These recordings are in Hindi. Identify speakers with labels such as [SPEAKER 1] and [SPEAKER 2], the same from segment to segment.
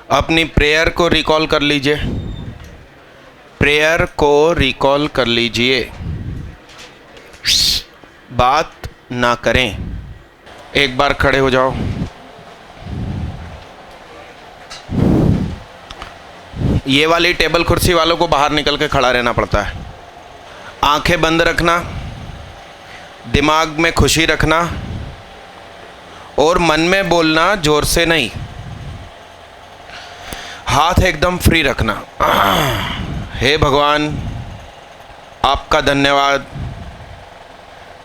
[SPEAKER 1] अपनी प्रेयर को रिकॉल कर लीजिए, प्रेयर को रिकॉल कर लीजिए। बात ना करें। एक बार खड़े हो जाओ। ये वाली टेबल कुर्सी वालों को बाहर निकल के खड़ा रहना पड़ता है। आंखें बंद रखना, दिमाग में खुशी रखना और मन में बोलना, जोर से नहीं। हाथ एकदम फ्री रखना। हे भगवान, आपका धन्यवाद,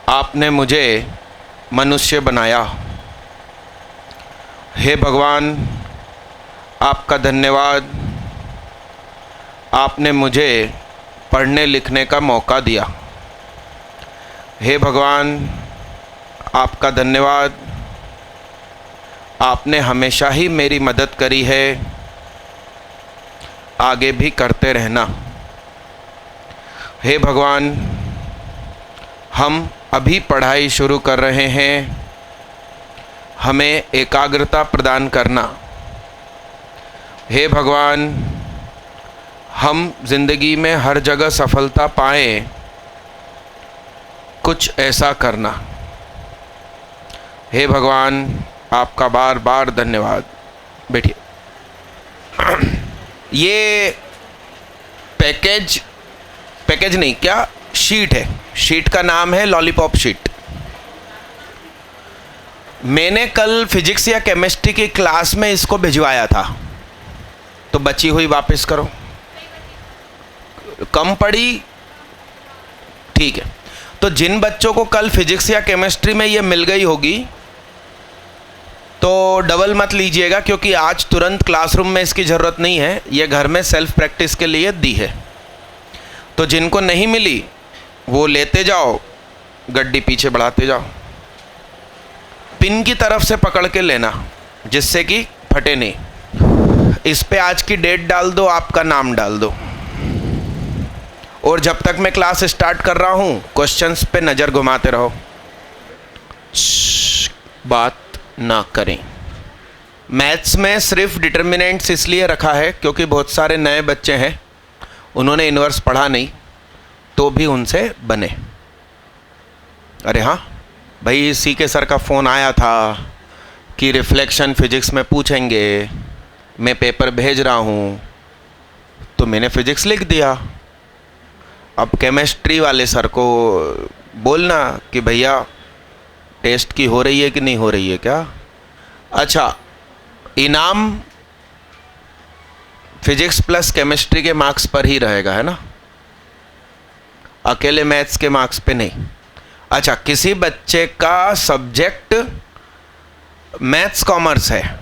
[SPEAKER 1] आपने मुझे मनुष्य बनाया। हे भगवान, आपका धन्यवाद, आपने मुझे पढ़ने लिखने का मौका दिया। हे भगवान, आपका धन्यवाद, आपने हमेशा ही मेरी मदद करी है, आगे भी करते रहना। हे भगवान, हम अभी पढ़ाई शुरू कर रहे हैं, हमें एकाग्रता प्रदान करना। हे भगवान, हम जिंदगी में हर जगह सफलता पाएं, कुछ ऐसा करना। हे भगवान, आपका बार बार धन्यवाद। बैठिए। ये पैकेज नहीं, क्या शीट है। शीट का नाम है लॉलीपॉप शीट। मैंने कल फिजिक्स या केमिस्ट्री की क्लास में इसको भिजवाया था, तो बची हुई वापस करो। कम पड़ी, ठीक है। तो जिन बच्चों को कल फिजिक्स या केमिस्ट्री में ये मिल गई होगी तो डबल मत लीजिएगा, क्योंकि आज तुरंत क्लासरूम में इसकी ज़रूरत नहीं है, ये घर में सेल्फ प्रैक्टिस के लिए दी है। तो जिनको नहीं मिली वो लेते जाओ, गड्डी पीछे बढ़ाते जाओ। पिन की तरफ से पकड़ के लेना, जिससे कि फटे नहीं। इस पे आज की डेट डाल दो, आपका नाम डाल दो, और जब तक मैं क्लास स्टार्ट कर रहा हूँ क्वेश्चंस पे नज़र घुमाते रहो। बात ना करें। मैथ्स में सिर्फ डिटर्मिनेंट्स इसलिए रखा है क्योंकि बहुत सारे नए बच्चे हैं, उन्होंने इन्वर्स पढ़ा नहीं, तो भी उनसे बने। अरे हाँ भाई, सी के सर का फ़ोन आया था कि रिफ्लेक्शन फिजिक्स में पूछेंगे, मैं पेपर भेज रहा हूँ, तो मैंने फिजिक्स लिख दिया। अब केमिस्ट्री वाले सर को बोलना कि भैया टेस्ट की हो रही है कि नहीं हो रही है क्या। अच्छा, इनाम फिजिक्स प्लस केमिस्ट्री के मार्क्स पर ही रहेगा, है ना, अकेले मैथ्स के मार्क्स पे नहीं। अच्छा, किसी बच्चे का सब्जेक्ट मैथ्स कॉमर्स है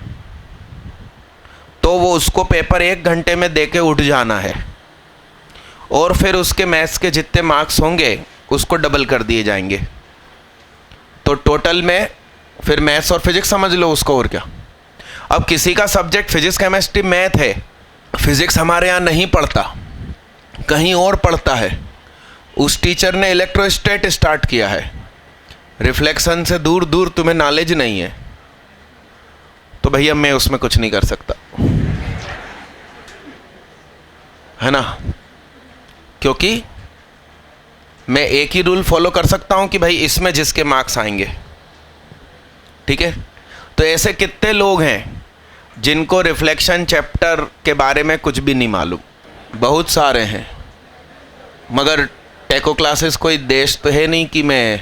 [SPEAKER 1] तो वो उसको पेपर 1 घंटे में देके उठ जाना है, और फिर उसके मैथ्स के जितने मार्क्स होंगे उसको डबल कर दिए जाएंगे। तो टोटल में फिर मैथ्स और फिजिक्स समझ लो उसको, और क्या। अब किसी का सब्जेक्ट फिजिक्स केमिस्ट्री मैथ है, फिजिक्स हमारे यहाँ नहीं पढ़ता, कहीं और पढ़ता है, उस टीचर ने इलेक्ट्रोस्टैट स्टार्ट किया है, रिफ्लेक्शन से दूर दूर तुम्हें नॉलेज नहीं है, तो भैया मैं उसमें कुछ नहीं कर सकता, है ना। क्योंकि मैं एक ही रूल फॉलो कर सकता हूं कि भाई इसमें जिसके मार्क्स आएंगे, ठीक है। तो ऐसे कितने लोग हैं जिनको रिफ्लेक्शन चैप्टर के बारे में कुछ भी नहीं मालूम। बहुत सारे हैं, मगर टेको क्लासेस कोई देश तो है नहीं कि मैं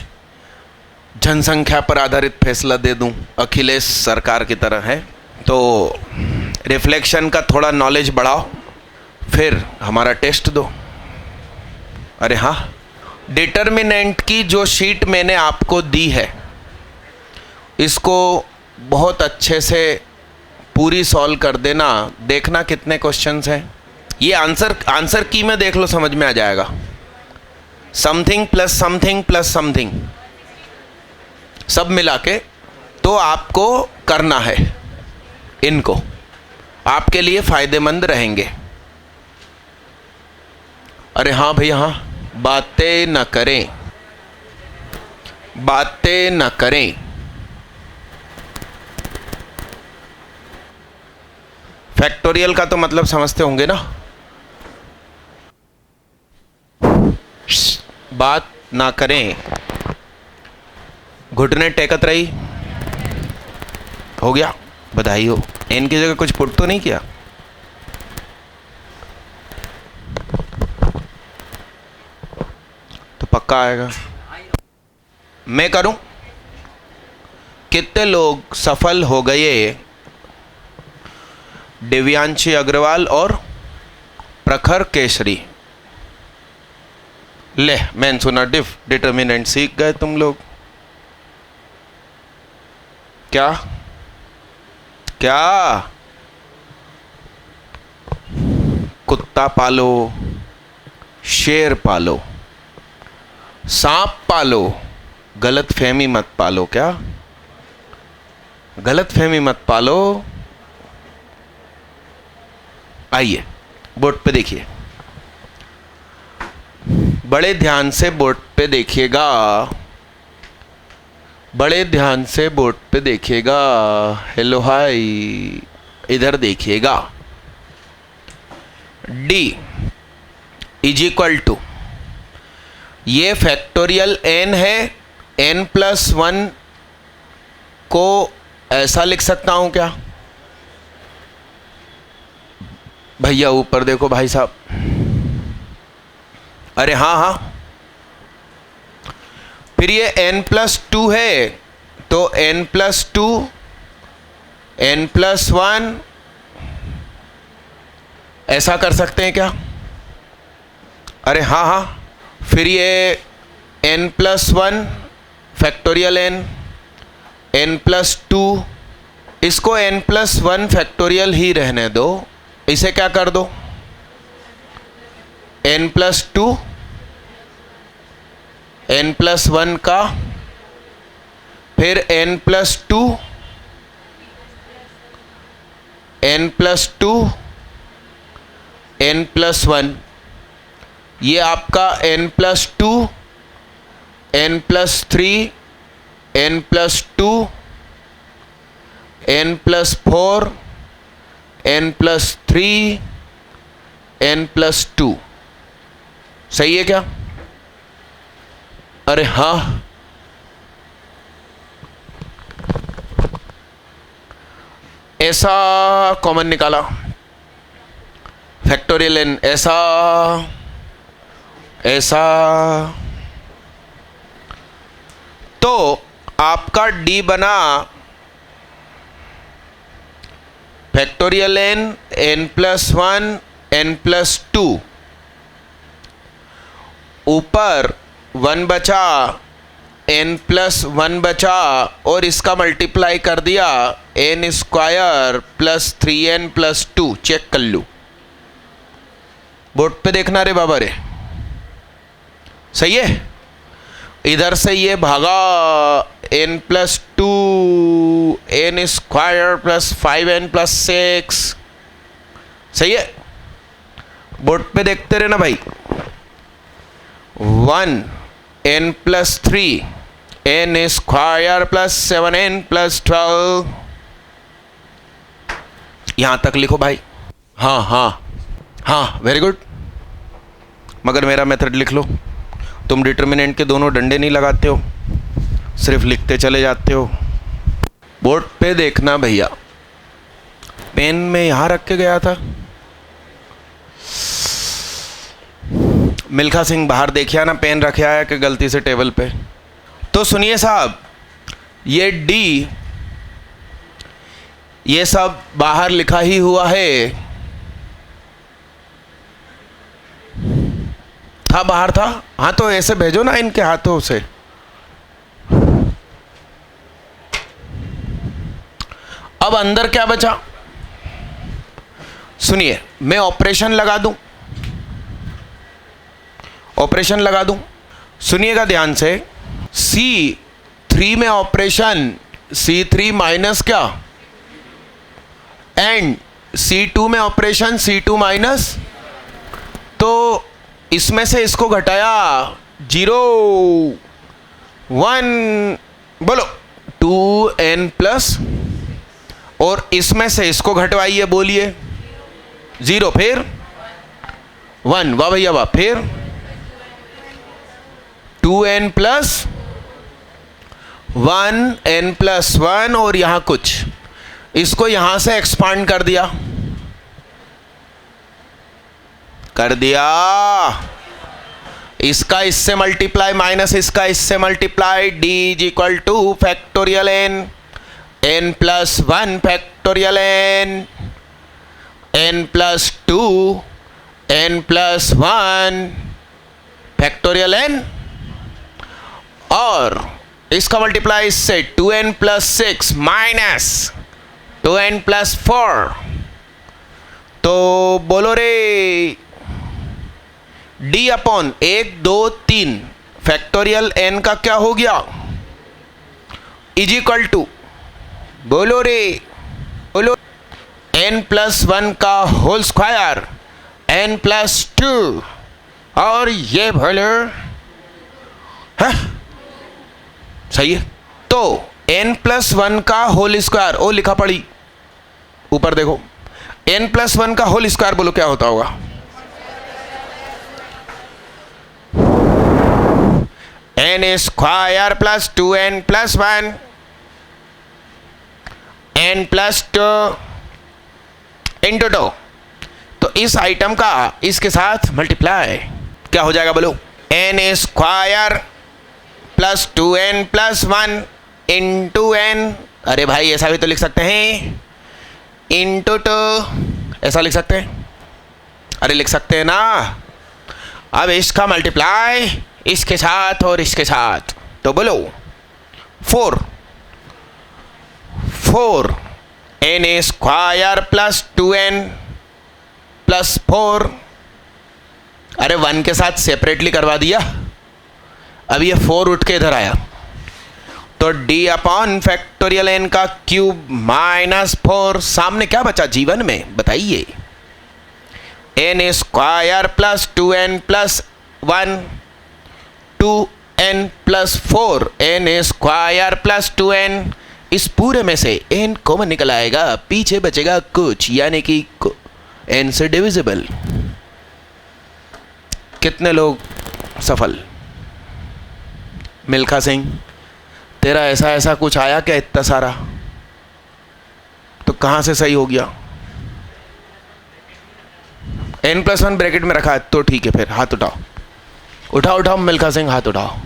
[SPEAKER 1] जनसंख्या पर आधारित फैसला दे दूं, अखिलेश सरकार की तरह है। तो रिफ्लेक्शन का थोड़ा नॉलेज बढ़ाओ, फिर हमारा टेस्ट दो। अरे हाँ, डिटर्मिनेंट की जो शीट मैंने आपको दी है, इसको बहुत अच्छे से पूरी सॉल्व कर देना। देखना कितने क्वेश्चंस हैं। ये आंसर की में देख लो, समझ में आ जाएगा। Something plus something plus something सब मिला के तो आपको करना है। इनको आपके लिए फ़ायदेमंद रहेंगे। अरे हाँ भैया हाँ, बातें न करें, बातें न करें। फैक्टोरियल का तो मतलब समझते होंगे ना। बात ना करें, घुटने टेकत रही, हो गया, बधाई हो। एन की जगह कुछ पुट तो नहीं किया। तो पक्का आएगा। मैं करूं? कितने लोग सफल हो गए? दिव्यांशी अग्रवाल और प्रखर केसरी। ले, मैंने सुना डिटर्मिनेंट सीख गए तुम लोग। क्या क्या? कुत्ता पालो, शेर पालो, सांप पालो, गलत फहमी मत पालो। क्या गलत फहमी मत पालो? आइए बोर्ड पे देखिए, बड़े ध्यान से बोर्ड पे देखिएगा, बड़े ध्यान से बोर्ड पे देखिएगा। हेलो हाय, इधर देखिएगा। D इज इक्वल टू, ये फैक्टोरियल n है, n+1 को ऐसा लिख सकता हूं क्या? भैया ऊपर देखो भाई साहब। अरे हाँ हाँ, फिर ये n+2 है, तो n+2, n+1 ऐसा कर सकते हैं क्या? अरे हाँ हाँ, फिर ये n+1 फैक्टोरियल n+2, इसको n+1 फैक्टोरियल ही रहने दो। इसे क्या कर दो? n+2 n+1 का, फिर n+2 n+2 n+1, ये आपका n+2 n+3 n+2 n+4 n+3 n+2, सही है क्या? अरे हाँ, ऐसा कॉमन निकाला फैक्टोरियल n, ऐसा ऐसा, तो आपका D बना फैक्टोरियल n n+1 n+2, ऊपर 1 बचा, n+1 बचा, और इसका मल्टीप्लाई कर दिया n² + 3n+2। चेक कर लूँ, बोर्ड पे देखना रे बाबा रे, सही है। इधर से ये भागा n+2 n² + 5n+6, सही है। बोर्ड पे देखते रहे ना भाई। 1 n+3 n² + 7n+12, यहां तक लिखो भाई। हाँ हाँ हाँ, वेरी गुड। मगर मेरा मेथड लिख लो। तुम डिटर्मिनेंट के दोनों डंडे नहीं लगाते हो, सिर्फ लिखते चले जाते हो। बोर्ड पे देखना भैया, पेन में यहां रख के गया था। मिल्खा सिंह बाहर देखिए ना, पेन रखे आया कि गलती से टेबल पे। तो सुनिए साहब, ये D, ये सब बाहर लिखा ही हुआ है। था बाहर था, हाँ तो ऐसे भेजो ना इनके हाथों से। अब अंदर क्या बचा? सुनिए, मैं ऑपरेशन लगा दूं, ऑपरेशन लगा दूं, सुनिएगा ध्यान से। C3 में ऑपरेशन C3 माइनस क्या, एंड C2 में ऑपरेशन C2 माइनस, तो इसमें से इसको घटाया 0 1, बोलो 2n+, और इसमें से इसको घटवाइए, बोलिए 0, फिर 1, वाह भैया वाह, फिर 2n प्लस 1n प्लस 1 और यहां कुछ, इसको यहां से एक्सपांड कर दिया, इसका इससे मल्टीप्लाई माइनस इसका इससे multiply, d is equal two factorial n plus 1 factorial n plus 2 n plus 1 factorial n, और इसका मल्टीप्लाई इससे 2n plus 6 minus 2n plus 4, तो बोलो रे d अपॉन 1 2 3 फैक्टोरियल n का क्या हो गया, इज इक्वल टू, बोलो रे बोलो, n प्लस 1 का होल स्क्वायर n प्लस 2, और ये बोलो है सही है। तो n प्लस 1 का होल स्क्वायर, ओ लिखा पड़ी ऊपर देखो, n प्लस 1 का होल स्क्वायर बोलो क्या होता होगा, n square plus 2n plus 1 n plus 2 into 2, तो इस आइटम का इसके साथ मल्टीप्लाई क्या हो जाएगा बोलो, n square plus 2n plus 1 into n, अरे भाई ऐसा भी तो लिख सकते हैं, इंटू 2, ऐसा लिख सकते हैं, अरे लिख सकते हैं ना। अब इसका मल्टीप्लाई इसके साथ और इसके साथ, तो बोलो 4 n square plus 2n plus 4, अरे 1 के साथ सेपरेटली करवा दिया, अब ये 4 उठ के इधर आया, तो d अपॉन फैक्टोरियल n का क्यूब माइनस 4, सामने क्या बचा जीवन में बताइए, n square plus 2n plus 1 2n plus 4 n square plus 2n, इस पूरे में से n कॉमन निकल आएगा, पीछे बचेगा कुछ, यानी कि n से डिविजिबल। कितने लोग सफल? मिल्खा सिंह, तेरा ऐसा ऐसा कुछ आया क्या इतना सारा, तो कहां से सही हो गया, n प्लस 1 ब्रैकेट में रखा है तो ठीक है, फिर हाथ उठाओ उठाओ उठाओ, मिल्खा सिंह हाथ उठाओ,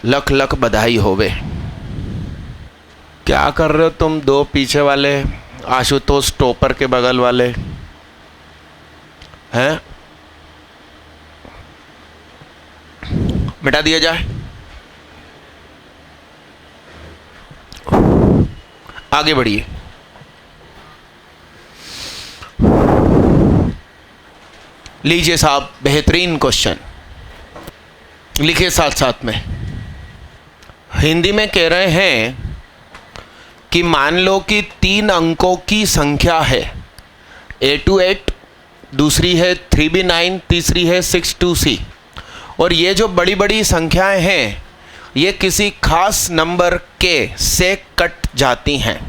[SPEAKER 1] लख लख बधाई होवे। क्या कर रहे हो तुम दो पीछे वाले, आशुतोष टोपर के बगल वाले हैं, मिटा दिया जाए, आगे बढ़िए। लीजिए साहब बेहतरीन क्वेश्चन लिखे साथ साथ में, हिंदी में कह रहे हैं कि मान लो कि 3 अंकों की संख्या है 828, दूसरी है 3b9, तीसरी है 626, और ये जो बड़ी बड़ी संख्याएं हैं ये किसी खास नंबर के से कट जाती हैं,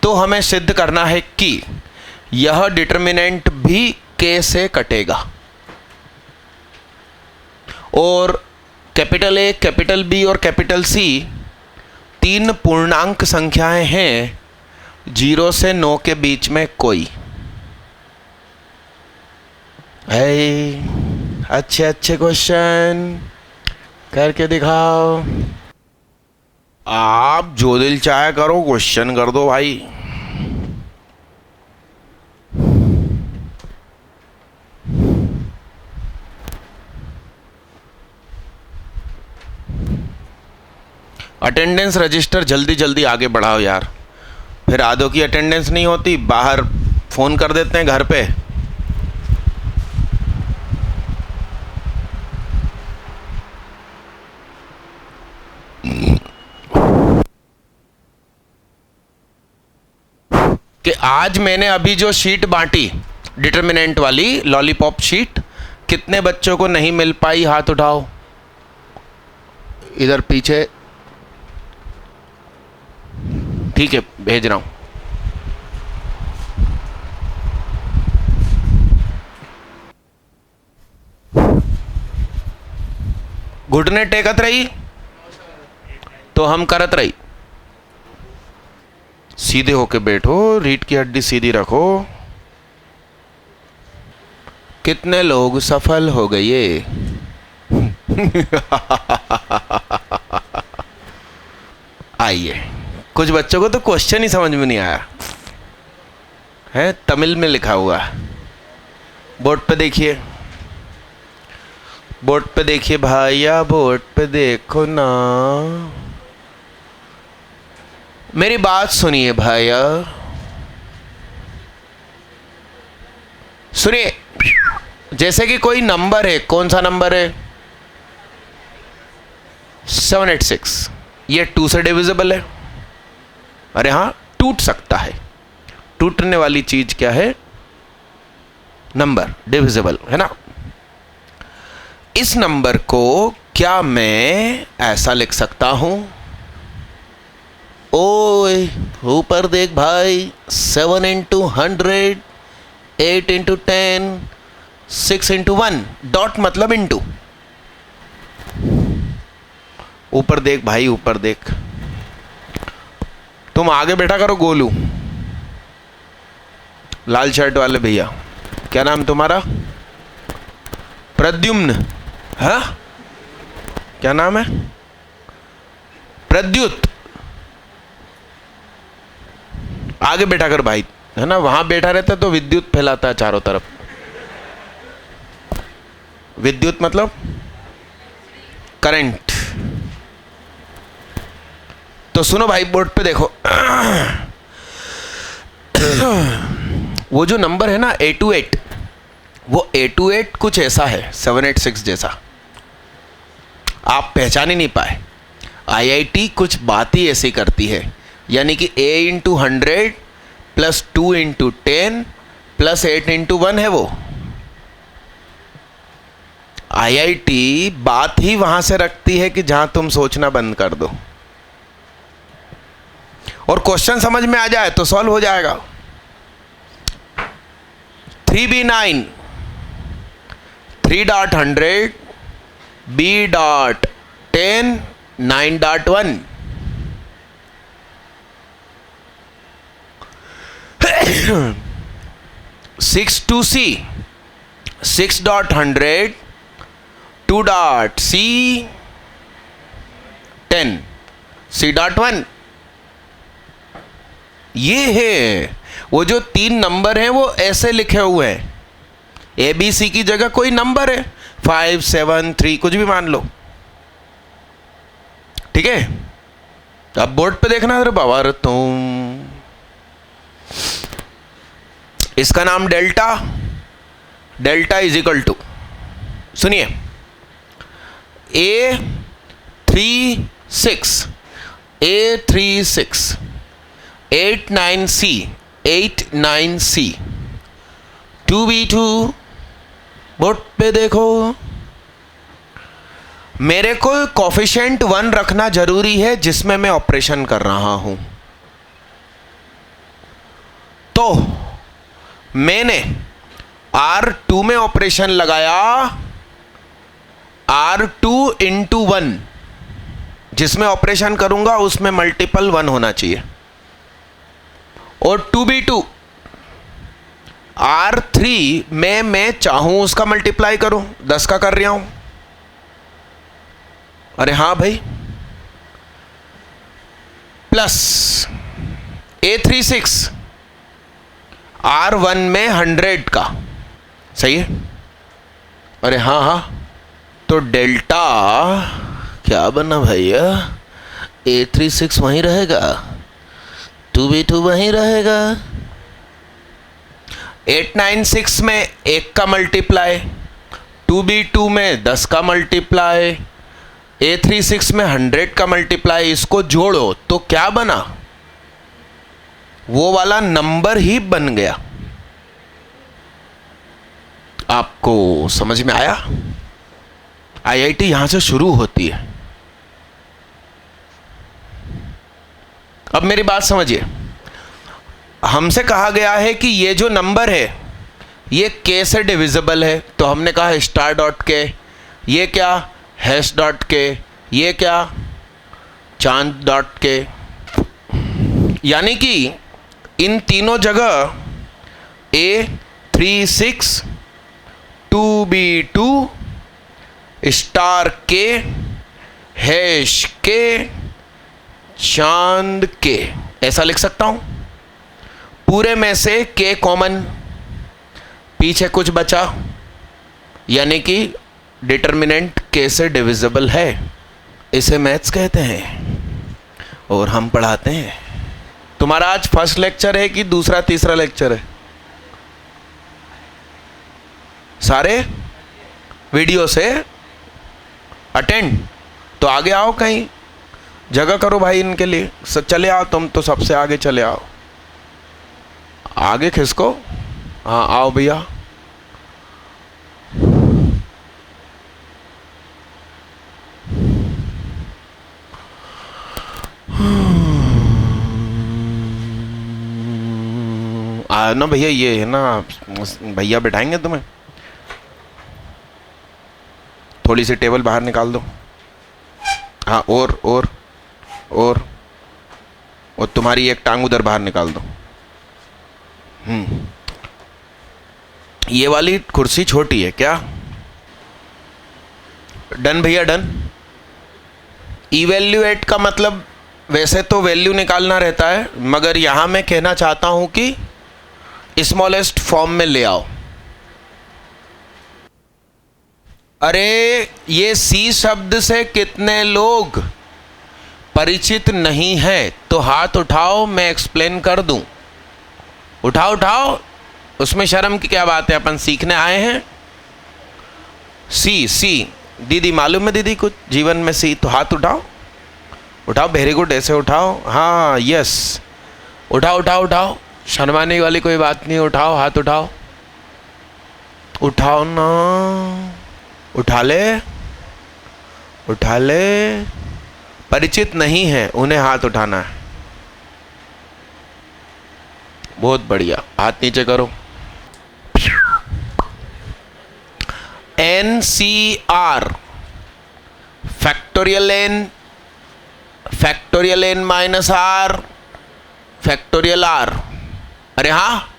[SPEAKER 1] तो हमें सिद्ध करना है कि यह डिटर्मिनेंट भी के से कटेगा, और कैपिटल ए, कैपिटल बी और कैपिटल सी 3 पूर्णांक संख्याएं हैं 0 से 9 के बीच में कोई है। अच्छे अच्छे क्वेश्चन करके दिखाओ, आप जो दिल चाहे करो, क्वेश्चन कर दो भाई। अटेंडेंस रजिस्टर जल्दी जल्दी आगे बढ़ाओ यार, फिर आधों की अटेंडेंस नहीं होती, बाहर फ़ोन कर देते हैं घर पे। कि आज मैंने अभी जो शीट बांटी डिटर्मिनेंट वाली लॉलीपॉप शीट, कितने बच्चों को नहीं मिल पाई, हाथ उठाओ। इधर पीछे, ठीक है भेज रहा हूं। घुटने टेकत रही तो हम करत रही। सीधे होके बैठो, रीढ़ की हड्डी सीधी रखो। कितने लोग सफल हो गए? आइए, कुछ बच्चों को तो क्वेश्चन ही समझ में नहीं आया है, तमिल में लिखा हुआ है। बोर्ड पे देखिए, बोर्ड पे देखिए भैया, बोर्ड पे देखो ना। मेरी बात सुनिए भैया, सुनिए। जैसे कि कोई नंबर है, कौन सा नंबर है? 786। ये 2 से डिविजिबल है। अरे हाँ, टूट सकता है। टूटने वाली चीज क्या है? नंबर, डिविजिबल है ना। इस नंबर को क्या मैं ऐसा लिख सकता हूं? ओए ऊपर देख भाई, 7 इंटू 100, 8 इंटू 10, 6 इंटू 1, डॉट मतलब इंटू। ऊपर देख भाई, ऊपर देख। तुम आगे बैठा करो गोलू, लाल शर्ट वाले भैया। क्या नाम तुम्हारा? प्रद्युम्न। हाँ, क्या नाम है? प्रद्युत। आगे बैठा कर भाई, है ना। वहां बैठा रहता तो विद्युत फैलाता है चारों तरफ। विद्युत मतलब करंट। तो सुनो भाई, बोर्ड पे देखो। वो जो नंबर है ना 828, वो 828 कुछ ऐसा है 786 जैसा, आप पहचान ही नहीं पाए। IIT कुछ बात ही ऐसी करती है, यानी कि A into 100 plus 2 into 10 plus 8 into 1 है वो। IIT बात ही वहां से रखती है कि जहां तुम सोचना बंद कर दो और क्वेश्चन समझ में आ जाए तो सॉल्व हो जाएगा। 3B9, 3.100, B.10, 9.1। 6 6.100, 2.C, 10, C.1। ये है वो जो 3 नंबर हैं, वो ऐसे लिखे हुए हैं। ABC की जगह कोई नंबर है, 5, 7, 3 कुछ भी मान लो, ठीक है। अब बोर्ड पे देखना। अरे बाबा, अरे तुम, इसका नाम delta. Delta is equal to, सुनिए, A36, A36, 89C, 89C, 2B2। Board पे देखो, मेरे को कोफिशिएंट 1 रखना जरूरी है जिसमें मैं ऑपरेशन कर रहा हूं। तो मैंने R2 में ऑपरेशन लगाया, R2 इंटू 1, जिसमें ऑपरेशन करूंगा उसमें मल्टीपल 1 होना चाहिए। और 2B2, R3 में मैं चाहूं उसका मल्टीप्लाई करूं, 10 का कर रहा हूं। अरे हाँ भाई, प्लस A36, R1 में 100 का, सही है। अरे हाँ हाँ, तो डेल्टा क्या बना भैया? A36 वहीं रहेगा, 2B2 वहीं रहेगा। 896 में 1 का मल्टीप्लाई, 2B2 में 10 का मल्टीप्लाई, A36 में 100 का मल्टीप्लाई। इसको जोड़ो तो क्या बना? वो वाला नंबर ही बन गया। आपको समझ में आया? IIT यहां से शुरू होती है। अब मेरी बात समझिए, हमसे कहा गया है कि ये जो नंबर है ये K से डिविजिबल है, तो हमने कहा स्टार डॉट K। ये क्या हैश डॉट के, ये क्या, चांद डॉट के। यानी कि इन तीनों जगह A36 2B2 स्टार के, हैश के, चांद के, ऐसा लिख सकता हूं। पूरे में से के कॉमन, पीछे कुछ बचा, यानी कि डिटर्मिनेंट के से डिविजिबल है। इसे मैथ्स कहते हैं और हम पढ़ाते हैं। तुम्हारा आज फर्स्ट लेक्चर है कि दूसरा तीसरा लेक्चर है? सारे वीडियो से अटेंड, तो आगे आओ, कहीं जगह करो भाई इनके लिए। चले आओ, तुम तो सबसे आगे चले आओ, आगे खिसको। हाँ आओ भैया। ना भैया, ये है ना, भैया बैठाएंगे तुम्हें। थोड़ी सी टेबल बाहर निकाल दो। हाँ, और तुम्हारी एक टांग उधर बाहर निकाल दो। ये वाली कुर्सी छोटी है क्या? डन भैया, डन। इवैल्यूएट का मतलब वैसे तो वैल्यू निकालना रहता है, मगर यहां मैं कहना चाहता हूं कि स्मॉलेस्ट फॉर्म में ले आओ। अरे ये सी शब्द से कितने लोग परिचित नहीं है? तो हाथ उठाओ, मैं एक्सप्लेन कर दूं। उठाओ उठाओ, उसमें शर्म की क्या बात है, अपन सीखने आए हैं। सी दीदी मालूम है दीदी कुछ जीवन में सी, तो हाथ उठाओ उठाओ, वेरी गुड, ऐसे उठाओ। हाँ यस, उठाओ उठाओ उठाओ, शर्माने वाली कोई बात नहीं, उठाओ हाथ उठाओ। उठाओ ना, उठा ले। परिचित नहीं है उन्हें हाथ उठाना है। बहुत बढ़िया, हाथ नीचे करो। NCR factorial n minus r factorial r। अरे हाँ,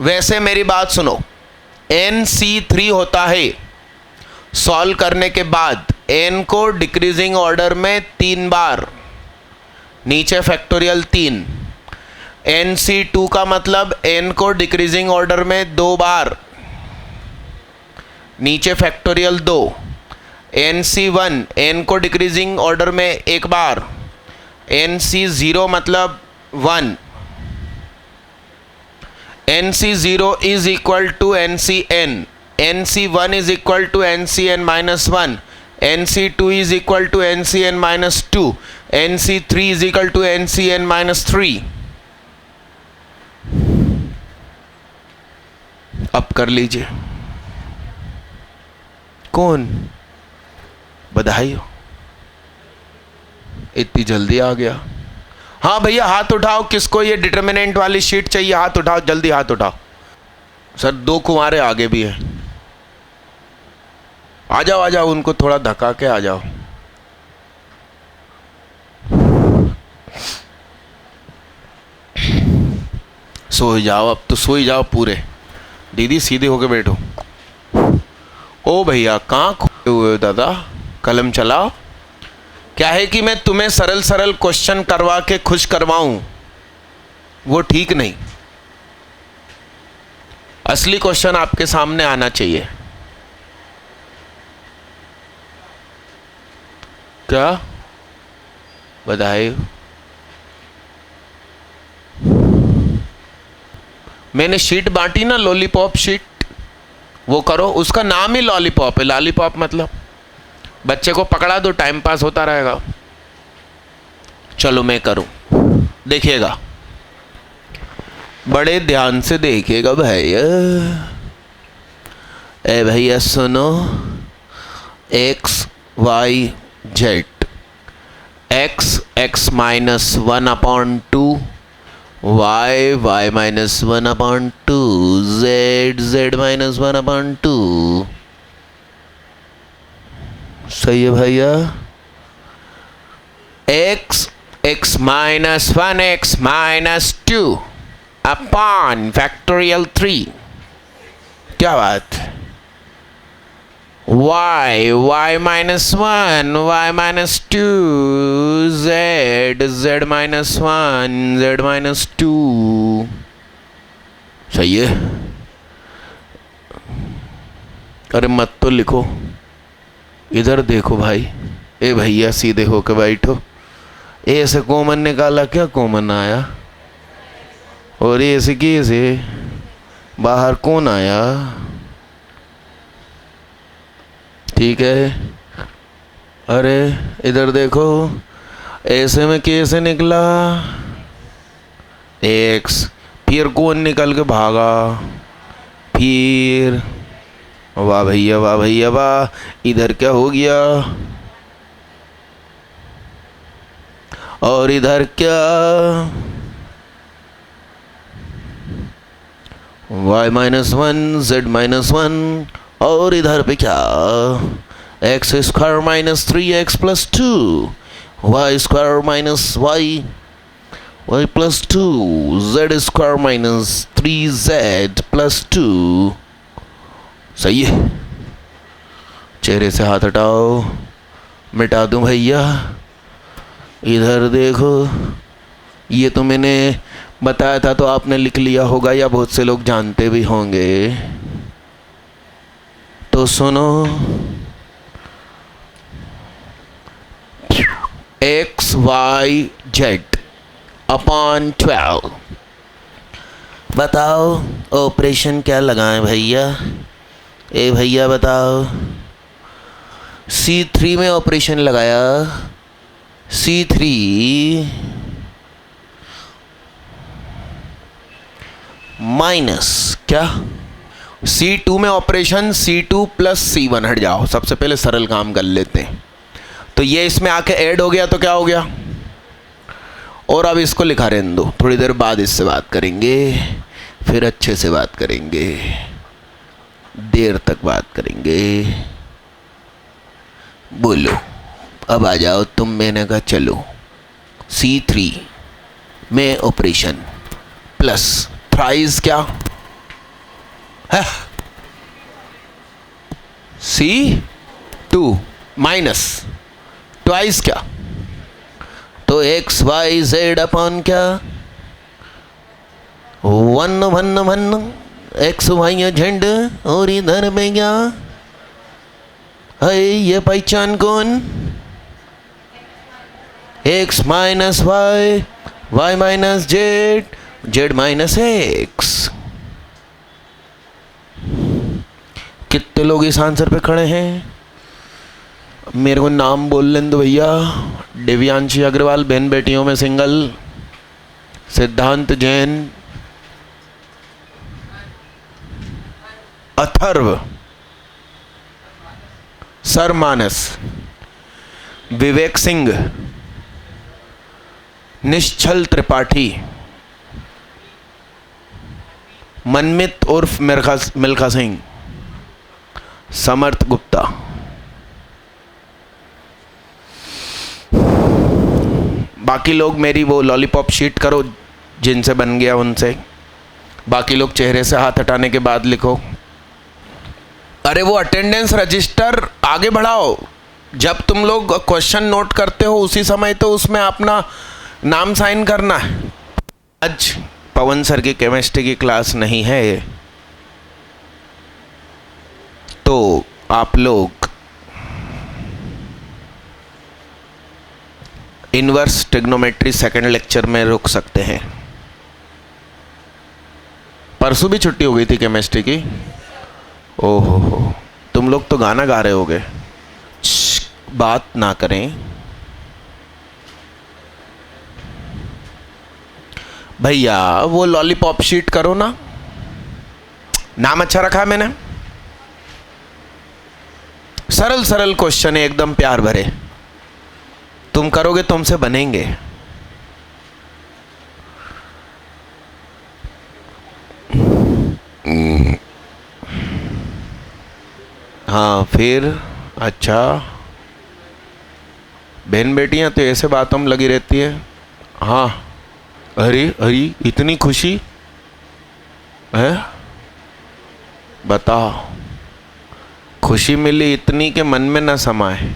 [SPEAKER 1] वैसे मेरी बात सुनो, NC3 होता है। सॉल्व करने के बाद n को डिक्रीजिंग ऑर्डर में 3 बार, नीचे फैक्टोरियल 3। NC2 का मतलब n को डिक्रीजिंग ऑर्डर में 2 बार, नीचे फैक्टोरियल 2। NC1 n को डिक्रीजिंग ऑर्डर में 1 बार, NC0 मतलब 1। NC0 is equal to NCn, NC1 is equal to NCn minus 1, NC2 is equal to NCn minus 2, NC3 is equal to NCn minus 3। अब कर लीजिए। कौन? बधाई हो, इतनी जल्दी आ गया। हाँ भैया हाथ उठाओ, किसको ये डिटर्मिनेंट वाली शीट चाहिए? हाथ उठाओ, जल्दी हाथ उठाओ। सर 2 कुंवारे आगे भी हैं, आ जाओ, उनको थोड़ा धक्का के आ जाओ। सो जाओ, अब तो सो ही जाओ पूरे। दीदी सीधे होके बैठो। ओ भैया कहाँ खोए हुए हो दादा, कलम चलाओ। क्या है कि मैं तुम्हें सरल क्वेश्चन करवा के खुश करवाऊं, वो ठीक नहीं। असली क्वेश्चन आपके सामने आना चाहिए। क्या? बधाई। मैंने शीट बांटी ना, लॉलीपॉप शीट, वो करो। उसका नाम ही लॉलीपॉप है। लॉलीपॉप मतलब बच्चे को पकड़ा दो, टाइम पास होता रहेगा। चलो मैं करूं, देखिएगा, बड़े ध्यान से देखिएगा भैया। ए भैया सुनो, x y z, x minus 1/2, y minus 1/2, z minus 1/2। सही है भैया। x x minus 1 x minus 2 upon factorial 3, क्या बात। y minus 1 y minus 2 z minus 1 z minus 2, सही है। अरे मत तो लिखो, इधर देखो भाई। ए भैया सीधे होके बैठो। ए से कॉमन निकाला, क्या कॉमन आया? और ए से के से बाहर कौन आया? ठीक है। अरे इधर देखो, ऐसे में कैसे निकला x, फिर कौन निकल के भागा, फिर वाह भैया वाह भैया वाह। इधर क्या हो गया और इधर क्या? y माइनस 1 z माइनस 1 और इधर पे क्या? X square minus 3x plus 2 y square minus y plus 2 z square minus 3z plus 2, सही है। चेहरे से हाथ हटाओ, मिटा दूं भैया। इधर देखो, ये तो मैंने बताया था तो आपने लिख लिया होगा या बहुत से लोग जानते भी होंगे। तो सुनो, एक्स वाई जेड अपॉन 12, बताओ ऑपरेशन क्या लगाएं भैया? ए भैया बताओ। C3 में ऑपरेशन लगाया, C3 माइनस क्या? C2 में ऑपरेशन C2 प्लस C1, हट जाओ, सबसे पहले सरल काम कर लेते हैं। तो ये इसमें आके ऐड हो गया तो क्या हो गया? और अब इसको लिखा रहने दो, थोड़ी देर बाद इससे बात करेंगे, फिर अच्छे से बात करेंगे, देर तक बात करेंगे। बोलो अब आ जाओ तुम। मैंने कहा चलो C3 में ऑपरेशन प्लस थ्राइस क्या है? C2 माइनस ट्वाइस क्या? तो एक्स वाई जेड अपॉन क्या? 1 1 1 एक्स वाई झंड और इधर में क्या है? ये पहचान कौन? X minus y, y minus z, z minus x. कितने लोग इस आंसर पे खड़े हैं? मेरे को नाम बोल लें दो भैया। दिव्यांशी अग्रवाल, बहन बेटियों में सिंगल, सिद्धांत जैन, अथर्व, सर मानस, विवेक सिंह, निश्चल त्रिपाठी, मनमित उर्फ मिल्खा सिंह, समर्थ गुप्ता। बाकी लोग मेरी वो लॉलीपॉप शीट करो, जिनसे बन गया उनसे। बाकी लोग चेहरे से हाथ हटाने के बाद लिखो। अरे वो अटेंडेंस रजिस्टर आगे बढ़ाओ। जब तुम लोग क्वेश्चन नोट करते हो उसी समय तो उसमें अपना नाम साइन करना है। आज पवन सर की केमिस्ट्री की क्लास नहीं है, तो आप लोग इनवर्स ट्रिग्नोमेट्री सेकंड लेक्चर में रुक सकते हैं। परसों भी छुट्टी हो गई थी केमिस्ट्री की। ओहो, तुम लोग तो गाना गा रहे होगे। बात ना करें भैया। वो लॉलीपॉप शीट करो ना, नाम अच्छा रखा है मैंने। सरल सरल क्वेश्चन है, एकदम प्यार भरे। तुम करोगे तुमसे बनेंगे। हाँ फिर अच्छा बहन बेटियां तो ऐसे बातों में लगी रहती है। हाँ, अरे अरे इतनी खुशी है, बताओ। खुशी मिली इतनी के मन में न समाए,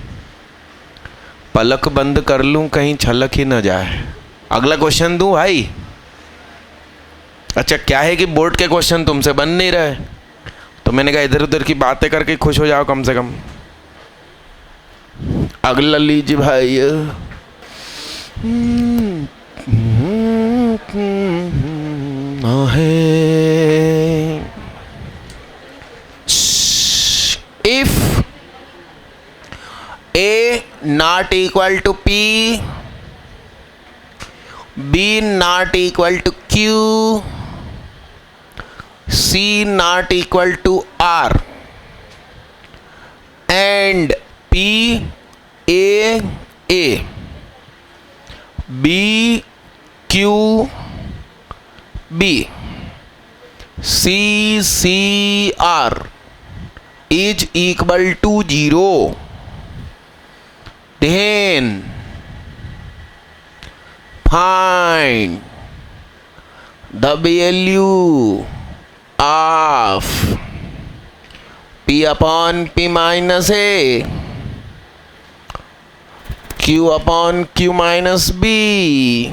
[SPEAKER 1] पलक बंद कर लूं कहीं छलक ही न जाए। अगला क्वेश्चन दूं भाई? अच्छा, क्या है कि बोर्ड के क्वेश्चन तुमसे बन नहीं रहे, तो मैंने कहा इधर उधर की बातें करके खुश हो जाओ कम से कम। अगला लीजिए भाई। If A not equal to P, B not equal to Q, C not equal to R, and P A A, B Q B, C C R is equal to 0, then find the value of P upon P minus A, Q upon Q minus B,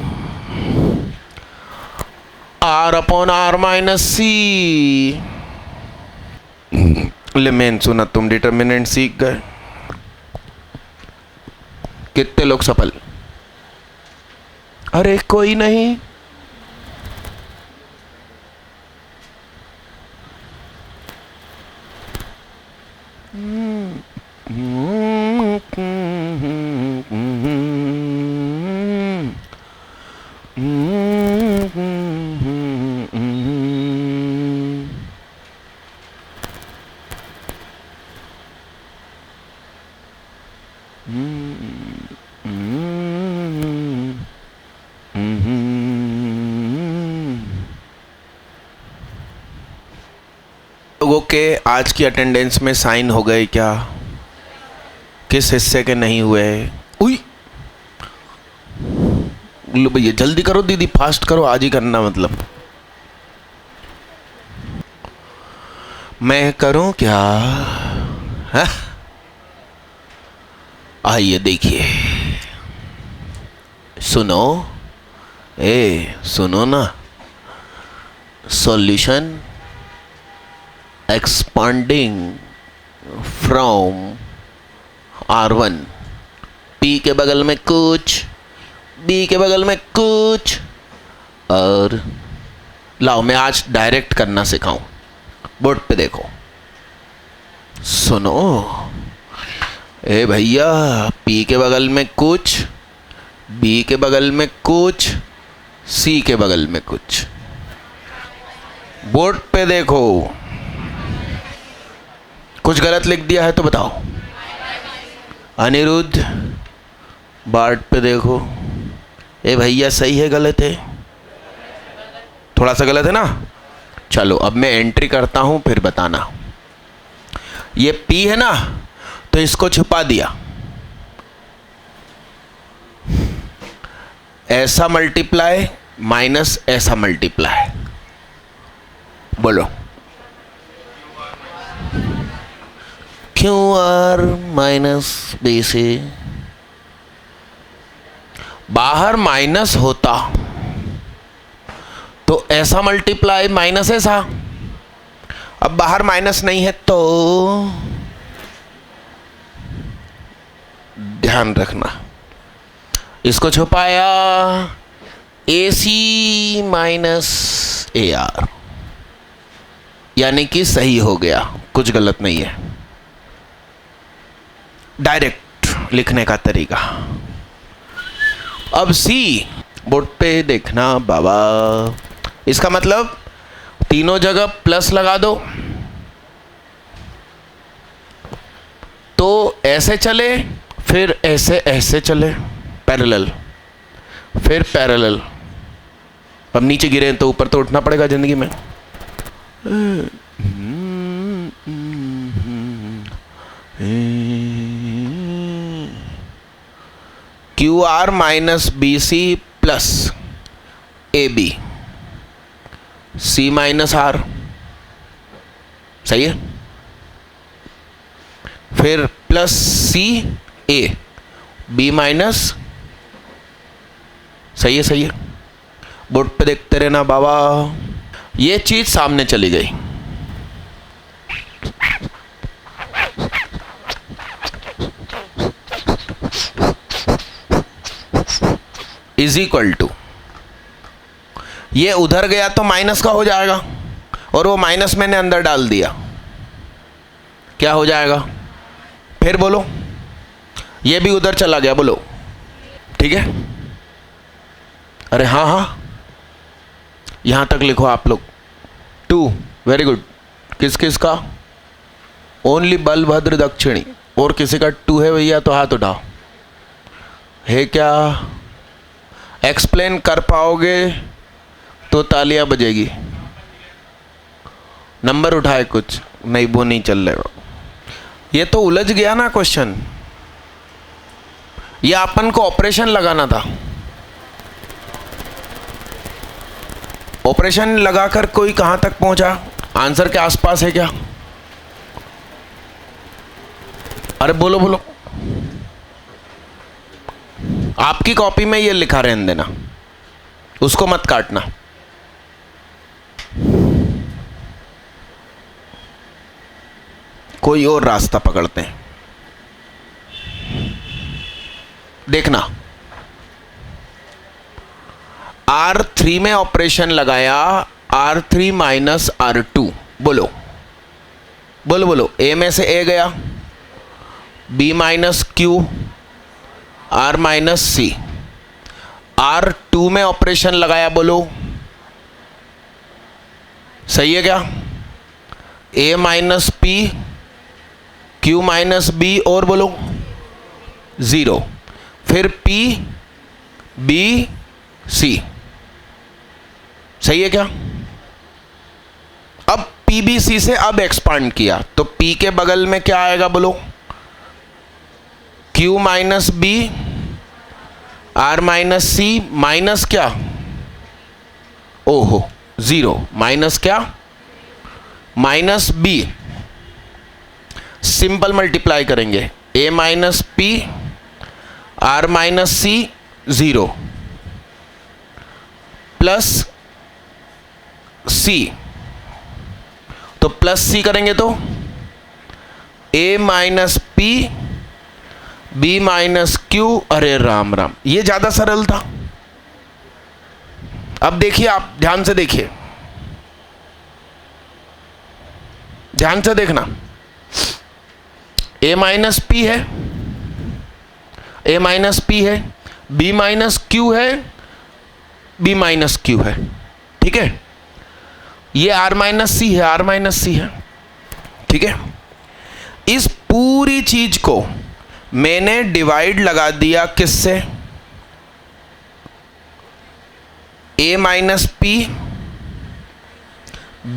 [SPEAKER 1] R upon R minus C। ले मैंने सुना तुम डिटर्मिनेंट सीख गए। कितने लोग सफल? अरे कोई नहीं। लोगों के आज की अटेंडेंस में साइन हो गए क्या? किस हिस्से के नहीं हुए? उई, लो भैया जल्दी करो दीदी, फास्ट करो, आज ही करना। मतलब मैं करूं क्या? है? आइए देखिए, सुनो, सुनो ना। Solution expanding from R1, P के बगल में कुछ, B के बगल में कुछ, और लाओ मैं आज डायरेक्ट करना सिखाऊं। बोर्ड पे देखो, सुनो। ए भैया, P के बगल में कुछ, B के बगल में कुछ, C के बगल में कुछ। बोर्ड पे देखो, कुछ गलत लिख दिया है तो बताओ। अनिरुद्ध, बोर्ड पे देखो। ए भैया सही है गलत है? थोड़ा सा गलत है ना। चलो अब मैं एंट्री करता हूं, फिर बताना। ये P है ना, तो इसको छुपा दिया। ऐसा मल्टीप्लाई माइनस ऐसा मल्टीप्लाई, बोलो। QR माइनस B से बाहर माइनस होता तो ऐसा मल्टीप्लाई माइनस ऐसा। अब बाहर माइनस नहीं है तो ध्यान रखना, इसको छुपाया AC माइनस AR, यानी कि सही हो गया, कुछ गलत नहीं है। डायरेक्ट लिखने का तरीका। अब C बोर्ड पे देखना बाबा, इसका मतलब तीनों जगह प्लस लगा दो तो ऐसे चले, फिर ऐसे ऐसे चले पैरेलल, फिर पैरेलल। अब नीचे गिरे तो ऊपर तो उठना पड़ेगा जिंदगी में। Q r minus b c plus a b c minus r, सही है। फिर plus c a b minus, सही है, सही है। बोर्ड पे देखते रहना बाबा। ये चीज सामने चली गई, इज इक्वल टू, ये उधर गया तो माइनस का हो जाएगा, और वो माइनस मैंने अंदर डाल दिया, क्या हो जाएगा? फिर बोलो, ये भी उधर चला गया, बोलो, ठीक है। अरे हाँ हाँ, यहां तक लिखो आप लोग। 2, वेरी गुड। किस किस का? ओनली बलभद्र दक्षिणी। और किसी का 2 है भैया तो हाथ उठाओ। है क्या? एक्सप्लेन कर पाओगे तो तालियां बजेगी। नंबर उठाए कुछ नहीं, वो नहीं चल रहा। ये तो उलझ गया ना क्वेश्चन। ये अपन को ऑपरेशन लगाना था। ऑपरेशन लगाकर कोई कहां तक पहुंचा? आंसर के आसपास है क्या? अरे बोलो बोलो। आपकी कॉपी में ये लिखा रहने देना, उसको मत काटना। कोई और रास्ता पकड़ते हैं। देखना, R3 में ऑपरेशन लगाया, R3 माइनस R2। बोलो बोलो बोलो। A में से A गया, B minus Q, R minus C। R2 में ऑपरेशन लगाया, बोलो सही है क्या? A minus P, Q minus B, और बोलो 0। फिर P B C, सही है क्या? अब PBC से अब एक्सपांड किया तो P के बगल में क्या आएगा, बोलो Q minus B, R minus C, minus क्या? ओहो 0, माइनस क्या? Minus B। सिंपल मल्टीप्लाई करेंगे, A minus P, R minus C 0 plus C। तो प्लस C करेंगे तो A minus P, B minus Q। अरे राम राम, ये ज्यादा सरल था। अब देखिए, आप ध्यान से देखिए, ध्यान से देखना। A माइनस P है, A माइनस P है, B माइनस Q है, B माइनस Q है, ठीक है। ये R माइनस C है, R माइनस C है, ठीक है। इस पूरी चीज को मैंने डिवाइड लगा दिया किससे? A minus P,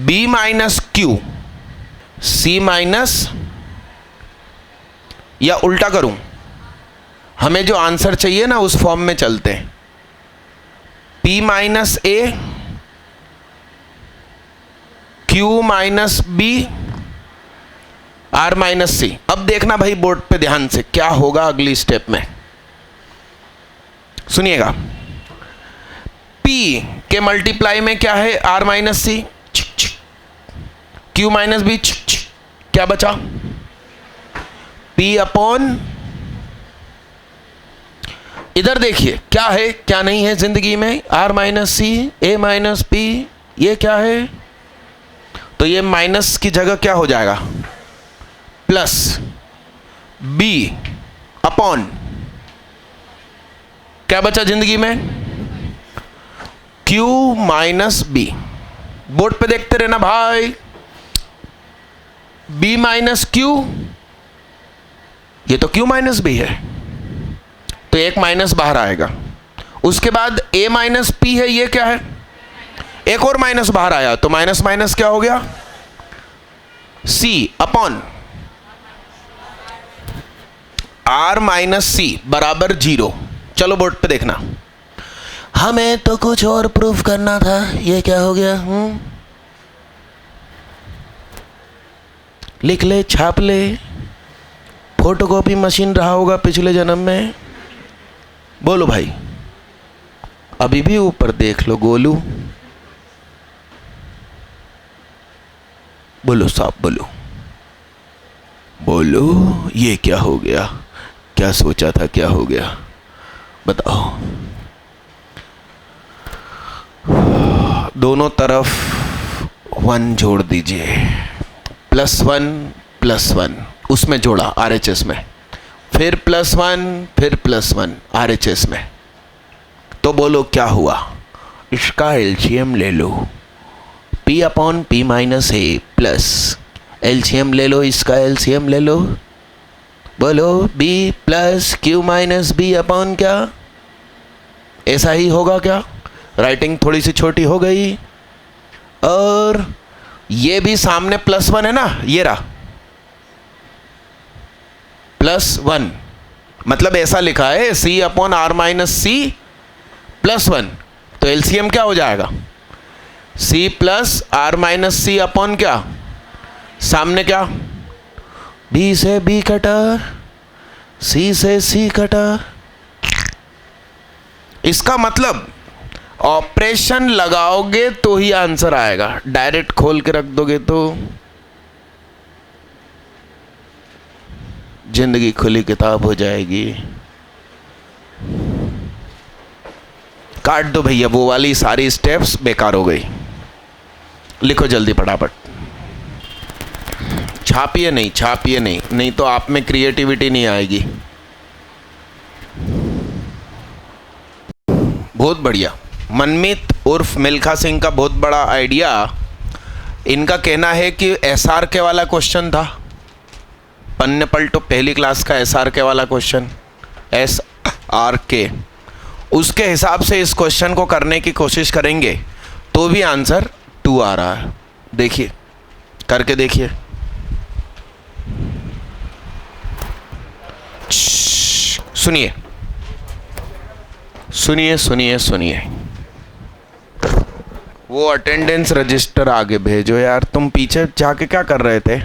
[SPEAKER 1] B minus Q, C minus, या उल्टा करूं, हमें जो आंसर चाहिए ना उस फॉर्म में चलते हैं। P minus A, Q minus B, R minus C। अब देखना भाई बोर्ड पे ध्यान से, क्या होगा अगली स्टेप में, सुनिएगा। P के मल्टीप्लाई में क्या है? R minus C, Q minus B, क्या बचा? P अपॉन, इधर देखिए क्या है क्या नहीं है जिंदगी में। R minus C, A minus P, ये क्या है? तो ये माइनस की जगह क्या हो जाएगा? प्लस B अपॉन, क्या बचा जिंदगी में? Q minus B। बोर्ड पे देखते रहना भाई। B माइनस Q, ये तो Q माइनस B है, तो एक माइनस बाहर आएगा। उसके बाद A माइनस P है, ये क्या है? एक और माइनस बाहर आया, तो माइनस माइनस क्या हो गया? C upon R minus C बराबर 0। चलो बोर्ड पे देखना। हमें तो कुछ और प्रूफ करना था, ये क्या हो गया? लिख ले, छाप ले, फोटोकॉपी मशीन रहा होगा पिछले जन्म में। बोलो भाई, अभी भी ऊपर देख लो गोलू। बोलो साहब, बोलो बोलो, ये क्या हो गया? क्या सोचा था, क्या हो गया बताओ? दोनों तरफ 1 जोड़ दीजिए, +1 उसमें जोड़ा RHS में, फिर +1 फिर +1 RHS में। तो बोलो क्या हुआ? इसका LCM ले लो, P/P - A प्लस LCM ले लो, इसका LCM ले लो। बोलो B + Q - B अपॉन क्या? ऐसा ही होगा क्या? राइटिंग थोड़ी सी छोटी हो गई। और ये भी सामने +1 है ना, ये रहा +1, मतलब ऐसा लिखा है C/R - C +1, तो LCM क्या हो जाएगा? C + R - C अपॉन क्या? सामने क्या? B से B कटा, C से C कटा। इसका मतलब ऑपरेशन लगाओगे तो ही आंसर आएगा, डायरेक्ट खोल के रख दोगे तो जिंदगी खुली किताब हो जाएगी। काट दो भैया, वो वाली सारी स्टेप्स बेकार हो गई। लिखो जल्दी फटाफट, छापिए नहीं, छापिए नहीं, नहीं तो आप में क्रिएटिविटी नहीं आएगी। बहुत बढ़िया। मनमीत उर्फ मिल्खा सिंह का बहुत बड़ा आइडिया। इनका कहना है कि SRK वाला क्वेश्चन था, पन्ने पलटो पहली क्लास का SRK वाला क्वेश्चन, SRK, उसके हिसाब से इस क्वेश्चन को करने की कोशिश करेंगे तो भी आंसर 2 आ रहा है। देखिए, करके देखिए। सुनिए सुनिए सुनिए सुनिए, वो अटेंडेंस रजिस्टर आगे भेजो यार। तुम पीछे जाके क्या कर रहे थे?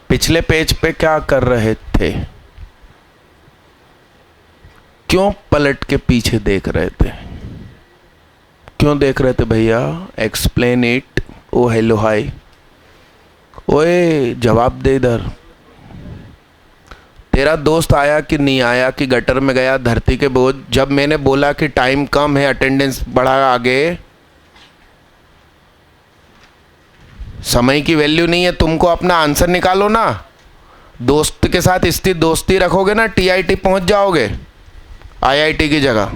[SPEAKER 1] पिछले पेज पे क्या कर रहे थे? क्यों पलट के पीछे देख रहे थे? क्यों देख रहे थे भैया? Explain it. ओ हेलो हाय, ओए जवाब दे इधर। तेरा दोस्त आया कि नहीं आया, कि गटर में गया धरती के बोझ? जब मैंने बोला कि टाइम कम है, अटेंडेंस बढ़ा आगे, समय की वैल्यू नहीं है, तुमको अपना आंसर निकालो ना। दोस्त के साथ स्थित दोस्ती रखोगे ना, TIT पहुंच जाओगे, IIT की जगह।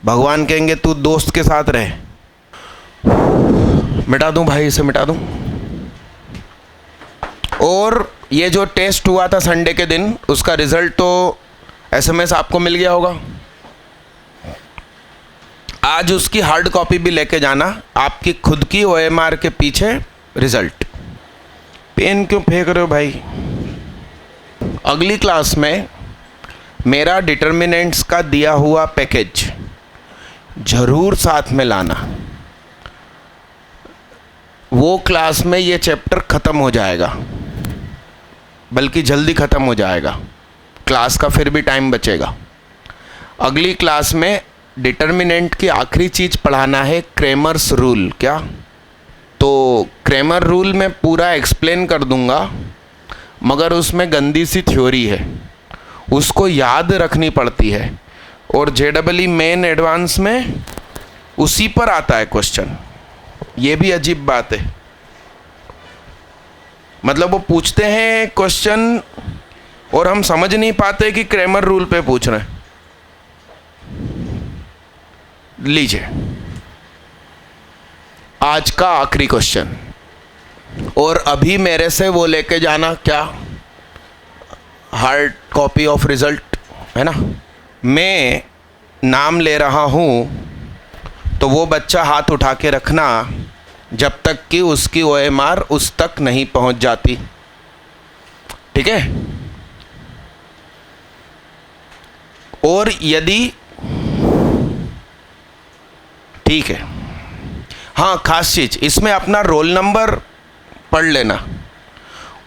[SPEAKER 1] भगवान कहेंगे तू दोस्त के साथ रहे। मिटा दूं भाई, इसे मिटा दूं। और ये जो टेस्ट हुआ था संडे के दिन, उसका रिजल्ट तो SMS आपको मिल गया होगा। आज उसकी हार्ड कॉपी भी लेके जाना, आपकी खुद की OMR के पीछे रिजल्ट। पेन क्यों फेंक रहे हो भाई? अगली क्लास में मेरा डिटर्मिनेंट्स का दिया हुआ पैकेज जरूर साथ में लाना। वो क्लास में ये चैप्टर ख़त्म हो जाएगा, बल्कि जल्दी ख़त्म हो जाएगा, क्लास का फिर भी टाइम बचेगा। अगली क्लास में डिटर्मिनेंट की आखिरी चीज़ पढ़ाना है, क्रेमर्स रूल। क्या? तो क्रेमर रूल में पूरा एक्सप्लेन कर दूंगा, मगर उसमें गंदी सी थ्योरी है, उसको याद रखनी पड़ती है। और JEE मेन एडवांस में उसी पर आता है क्वेश्चन। ये भी अजीब बात है, मतलब वो पूछते हैं क्वेश्चन और हम समझ नहीं पाते कि क्रेमर रूल पे पूछ रहे हैं। लीजिए आज का आखिरी क्वेश्चन, और अभी मेरे से वो लेके जाना, क्या? हार्ड कॉपी ऑफ रिजल्ट, है ना? मैं नाम ले रहा हूँ तो वो बच्चा हाथ उठा के रखना जब तक कि उसकी OMR उस तक नहीं पहुँच जाती, ठीक है? और यदि ठीक है, हाँ खास चीज इसमें अपना रोल नंबर पढ़ लेना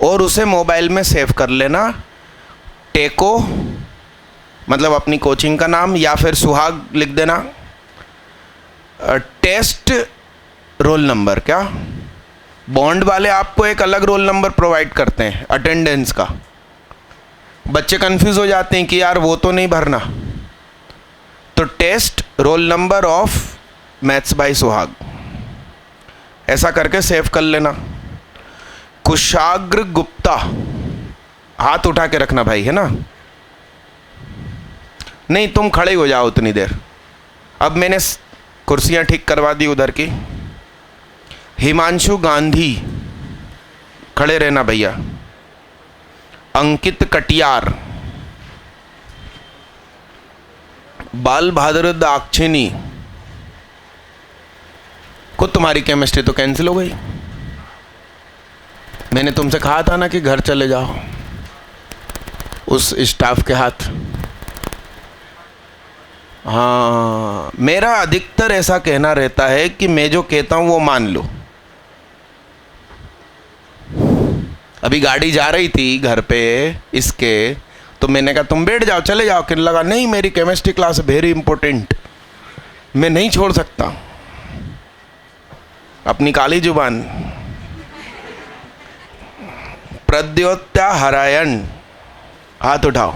[SPEAKER 1] और उसे मोबाइल में सेव कर लेना। टेको मतलब अपनी कोचिंग का नाम, या फिर सुहाग लिख देना। टेस्ट रोल नंबर, क्या बॉन्ड वाले आपको एक अलग रोल नंबर प्रोवाइड करते हैं अटेंडेंस का। बच्चे कंफ्यूज हो जाते हैं कि यार वो तो नहीं भरना, तो test roll number of maths by Suhag ऐसा करके सेव कर लेना। कुशाग्र गुप्ता, हाथ उठा के रखना भाई, है ना? नहीं तुम खड़े हो जाओ उतनी देर। अब मैंने कुर्सियां ठीक करवा दी उधर की। हिमांशु गांधी, खड़े रहना भैया। अंकित कटियार, बाल भाद्र दाक्षिणी को तुम्हारी केमिस्ट्री तो कैंसिल हो गई। मैंने तुमसे कहा था ना कि घर चले जाओ उस स्टाफ के हाथ। हाँ, मेरा अधिकतर ऐसा कहना रहता है कि मैं जो कहता हूं वो मान लो। अभी गाड़ी जा रही थी घर पे इसके, तो मैंने कहा तुम बैठ जाओ चले जाओ, कहने लगा नहीं मेरी केमिस्ट्री क्लास वेरी इंपॉर्टेंट, मैं नहीं छोड़ सकता। अपनी काली जुबान। प्रद्योत्या हरायण, हाथ उठाओ।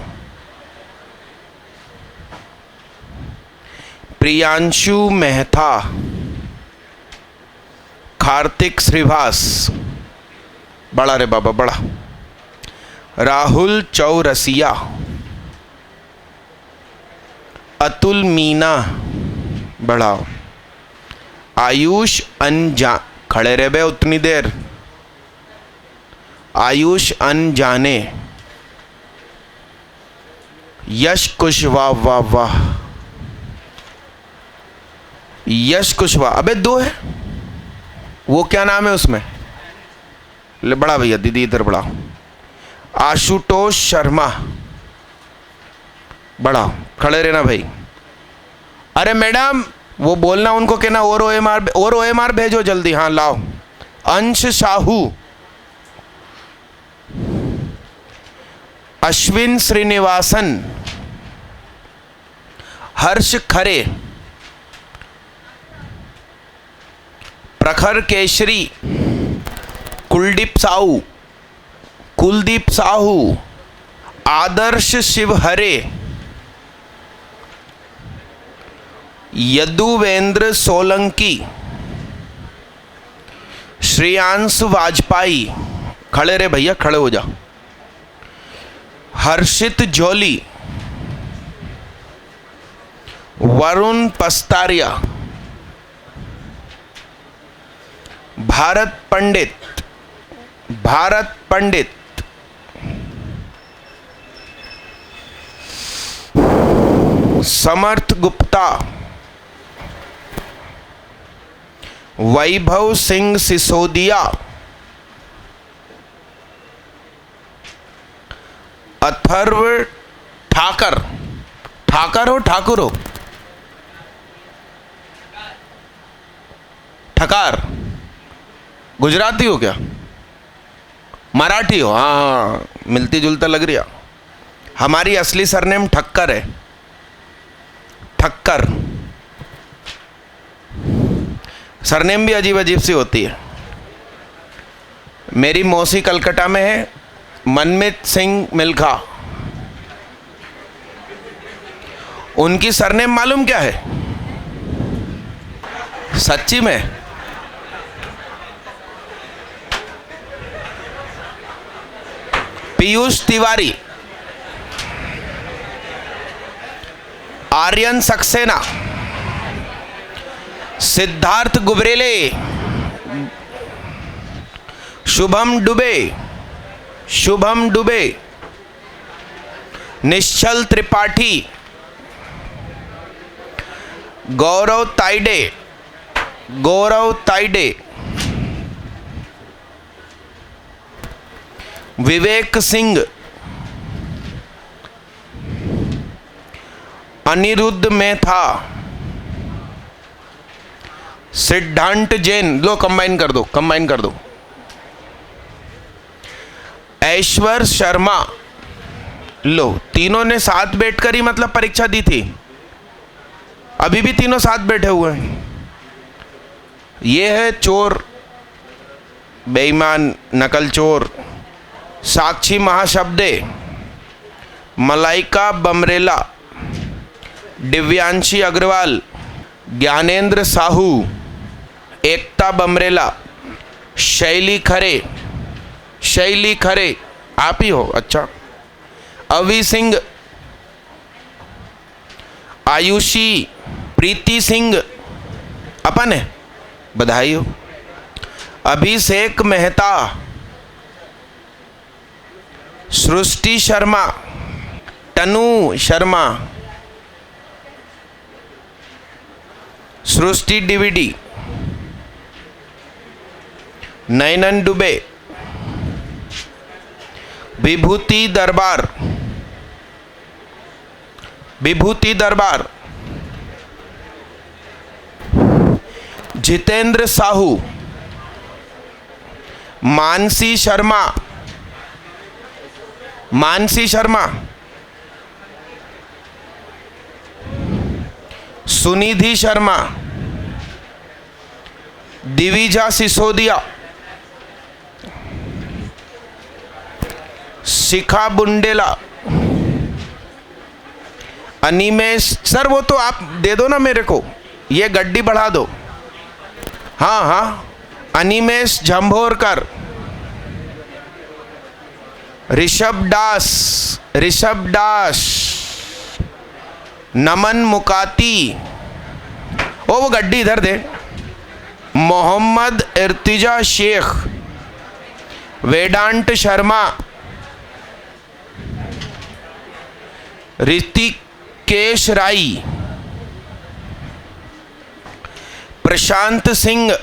[SPEAKER 1] प्रियांशु मेहता, कार्तिक श्रीवास, बड़ा रे बाबा बड़ा। राहुल चौरसिया, अतुल मीना, बढ़ाओ। आयुष अनजा, खड़े रहे बे उतनी देर। आयुष अनजाने, यश कुशवाहा, वाह वाह, यश कुशवाहा। अबे दो है, वो क्या नाम है उसमें? ले बड़ा भैया, दीदी इधर बड़ा। आशुतोष शर्मा, बड़ा, खड़े रहना भाई। अरे मैडम वो बोलना उनको, कहना और OMR भेजो जल्दी। हाँ लाओ। अंश साहू, अश्विन श्रीनिवासन, हर्ष खरे, प्रखर केशरी, कुलदीप साहू, आदर्श शिवहरे, यदुवेंद्र सोलंकी, श्रेयांश वाजपेयी, खड़े रे भैया, खड़े हो जा। हर्षित जोली, वरुण पस्तारिया, भारत पंडित, समर्थ गुप्ता, वैभव सिंह सिसोदिया, अथर्व ठाकर, ठाकर हो ठाकुर हो? ठकार, गुजराती हो क्या? मराठी हो? हाँ मिलती जुलता लग रही। हमारी असली सरनेम ठक्कर है, ठक्कर। सरनेम भी अजीब अजीब सी होती है। मेरी मौसी कलकत्ता में है, मनमित सिंह मिल्खा। उनकी सरनेम मालूम क्या है? सच्ची में? पीयूष तिवारी, आर्यन सक्सेना, सिद्धार्थ गुबरेले, शुभम दुबे, निश्चल त्रिपाठी, गौरव ताइडे, विवेक सिंह, अनिरुद्ध में था। सिद्धांत जैन, लो कंबाइन कर दो, कंबाइन कर दो। ऐश्वर्य शर्मा, लो तीनों ने साथ बैठकर ही मतलब परीक्षा दी थी, अभी भी तीनों साथ बैठे हुए हैं। ये है चोर, बेईमान, नकल चोर। साक्षी महाशब्दे, मलाइका बमरेला, दिव्यांशी अग्रवाल, ज्ञानेंद्र साहू, एकता बमरेला, शैली खरे, शैली खरे आप ही हो, अच्छा। अवि सिंह, आयुषी, प्रीति सिंह अपन है, बधाई हो। अभिषेक मेहता, सृष्टि शर्मा, तनु शर्मा, सृष्टि डिविडी, नयनन दुबे, विभूति दरबार, विभूति दरबार, जितेंद्र साहू, मानसी शर्मा, मानसी शर्मा, सुनिधि शर्मा, दिविजा सिसोदिया, शिखा बुंडेला, अनिमेश। सर वो तो आप दे दो ना मेरे को, ये गड्डी बढ़ा दो। हाँ हाँ, अनिमेश झंभोरकर, ऋषभ दास, ऋषभ दास, नमन मुकाती, ओ वो गड्डी इधर दे। मोहम्मद इर्तिजा शेख, वेदांत शर्मा, ऋतिकेश राई, प्रशांत सिंह,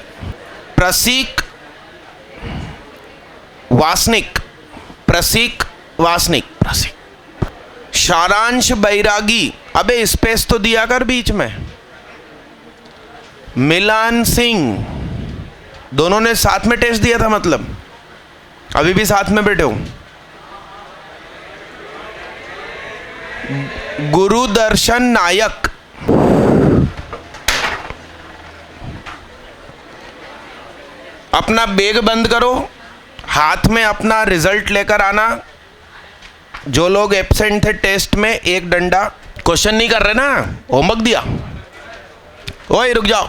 [SPEAKER 1] प्रसीक वासनिक, प्रसीक वासनिक, प्रसीक। सारांश बैरागी, अबे स्पेस तो दिया कर बीच में। मिलान सिंह, दोनों ने साथ में टेस्ट दिया था, मतलब अभी भी साथ में बैठे हो। गुरुदर्शन नायक, अपना बैग बंद करो, हाथ में अपना रिजल्ट लेकर आना। जो लोग एब्सेंट थे टेस्ट में, एक डंडा। क्वेश्चन नहीं कर रहे ना, होमवर्क दिया। ओए रुक जाओ।